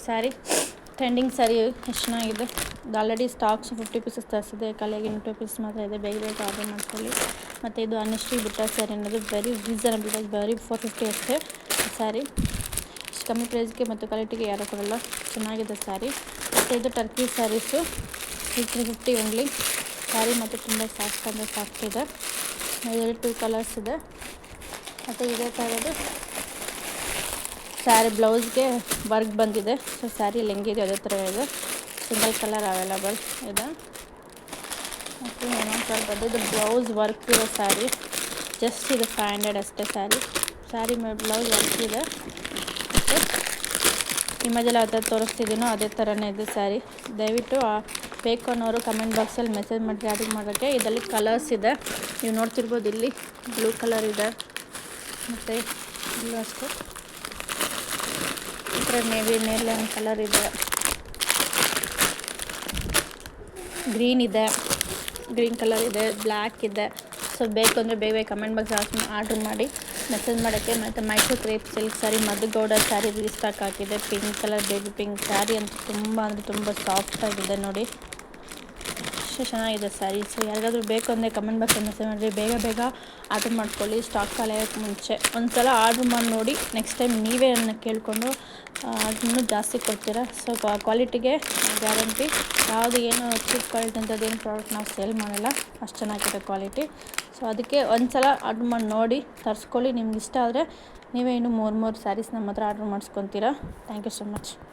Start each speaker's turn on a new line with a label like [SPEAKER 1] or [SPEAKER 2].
[SPEAKER 1] Sari trending sari ಎಷ್ಟು ಚೆನ್ನಾಗಿದೆ. ಇದು ಆಲ್ರೆಡಿ ಸ್ಟಾಕ್ಸ್ 50 ಪೀಸಸ್ ತರಿಸಿದೆ, ಖಾಲಿಯಾಗಿ 20 ಪೀಸ್ ಮಾತ್ರ ಇದೆ. ಬೇಗ ಬೇಗ ಆರ್ಡರ್ ಮಾಡ್ಕೊಳ್ಳಿ. ಮತ್ತು ಇದು ಅನಿಶ್ರೀ ಬುಟ್ಟ ಸ್ಯಾರಿ ಅನ್ನೋದು ವೆರಿ ರೀಸನಬಲ್, ಬರೀ 450 ಅಷ್ಟೇ ಸ್ಯಾರಿ. ಇಷ್ಟು ಕಮ್ಮಿ ಪ್ರೈಸ್ಗೆ ಮತ್ತು ಕ್ವಾಲಿಟಿಗೆ ಯಾರೂ ಕೊಡಲ್ಲ. ಚೆನ್ನಾಗಿದೆ ಸ್ಯಾರಿ. ಮತ್ತು ಇದು ಟರ್ಕಿ ಸ್ಯಾರೀಸು 350 ಓನ್ಲಿ. ಸ್ಯಾರಿ ಮತ್ತು ತುಂಬ ಸಾಫ್ಟ್ ಅಂದರೆ ಸಾಫ್ಟ್ ಇದೆ. ಇದರಲ್ಲಿ 2 ಕಲರ್ಸ್ ಇದೆ. ಮತ್ತು ಇದೇ ಥರದ್ದು ಸ್ಯಾರಿ ಬ್ಲೌಸ್ಗೆ ವರ್ಕ್ ಬಂದಿದೆ. ಸೊ ಸ್ಯಾರಿಯಲ್ಲಿ ಹೆಂಗಿದೆ ಅದೇ ಥರ ಇದೆ. ಸಿಂಗಲ್ ಕಲರ್ ಅವೈಲಬಲ್ ಇದೆ. ಮತ್ತು ಇನ್ನೊಂದು ಕಲರ್ ಬಂದು ಇದು ಬ್ಲೌಸ್ ವರ್ಕ್ ಇರೋ ಸ್ಯಾರಿ. ಜಸ್ಟ್ ಇದು 500 ಅಷ್ಟೇ ಸ್ಯಾರಿ ಮೇಲೆ ಬ್ಲೌಸ್ ವರ್ಕ್ ಇದೆ. ಮತ್ತು ಇಮೇಜಲ್ಲಿ ಯಾವ ಥರ ತೋರಿಸ್ತಿದ್ದೀನೋ ಅದೇ ಥರನೇ ಇದೆ ಸ್ಯಾರಿ. ದಯವಿಟ್ಟು ಬೇಕು ಅನ್ನೋರು ಕಮೆಂಟ್ ಬಾಕ್ಸಲ್ಲಿ ಮೆಸೇಜ್ ಮಾಡಿ ಆರ್ಡರ್ ಮಾಡೋಕ್ಕೆ. ಇದರಲ್ಲಿ ಕಲರ್ಸ್ ಇದೆ, ನೀವು ನೋಡ್ತಿರ್ಬೋದು. ಇಲ್ಲಿ ಬ್ಲೂ ಕಲರ್ ಇದೆ, ಮತ್ತು ಇಲ್ಲೂ ಅಷ್ಟೇ ಈ ಥರ ನೇವಿ ಒಂದು ಕಲರ್ ಇದೆ, ಗ್ರೀನ್ ಕಲರ್ ಇದೆ, ಬ್ಲ್ಯಾಕ್ ಇದೆ. ಸೊ ಬೇಕು ಅಂದರೆ ಬೇಗ ಕಮೆಂಟ್ ಬಾಕ್ಸ್ ಆರ್ಡ್ರ್ ಮಾಡಿ ಮೆಸೇಜ್ ಮಾಡೋಕ್ಕೆ. ಮತ್ತು Mysuru crepe silk sari, Madhu Gowda sari restock ಹಾಕಿದೆ. Pink colour, baby pink sari ಅಂತೂ ತುಂಬ ಅಂದರೆ ತುಂಬ ಸಾಫ್ಟಾಗಿದೆ ನೋಡಿ, ಅಷ್ಟು ಚೆನ್ನಾಗಿದೆ ಸ್ಯಾರಿ. ಸೊ ಯಾರಿಗಾದ್ರೂ ಬೇಕು ಅಂದರೆ ಕಮೆಂಟ್ ಬಾಕ್ಸಲ್ಲಿ ಮೆಸೇಜ್ ಮಾಡಿ ಬೇಗ ಆರ್ಡ್ರ್ ಮಾಡ್ಕೊಳ್ಳಿ. ಸ್ಟಾಕ್ ಖಾಲಿಯಾಗೋಕ್ಕೆ ಮುಂಚೆ ಒಂದು ಸಲ ಆರ್ಡ್ರ್ ಮಾಡಿ ನೋಡಿ. ನೆಕ್ಸ್ಟ್ ಟೈಮ್ ನೀವೇ ನನ್ನ ಕೇಳಿಕೊಂಡು ಇನ್ನೂ ಜಾಸ್ತಿ ಕೊಡ್ತೀರಾ. ಸೊ ಕ್ವಾಲಿಟಿಗೆ ಗ್ಯಾರಂಟಿ. ಯಾವುದು ಏನು ಚೀಪ್ ಕ್ವಾಲಿಟಿ ಅಂಥದ್ದೇನು ಪ್ರಾಡಕ್ಟ್ ನಾವು ಸೇಲ್ ಮಾಡಲ್ಲ, ಅಷ್ಟು ಚೆನ್ನಾಗಿದೆ ಕ್ವಾಲಿಟಿ. ಸೊ ಅದಕ್ಕೆ ಒಂದು ಸಲ ಆರ್ಡ್ರ್ ಮಾಡಿ ನೋಡಿ, ತರಿಸ್ಕೊಳ್ಳಿ. ನಿಮ್ಗೆ ಇಷ್ಟ ಆದರೆ ನೀವೇ ಇನ್ನೂ 3 ಸ್ಯಾರೀಸ್ ನಮ್ಮ ಹತ್ರ ಆರ್ಡ್ರ್ ಮಾಡಿಸ್ಕೊತೀರಾ. Thank you so much.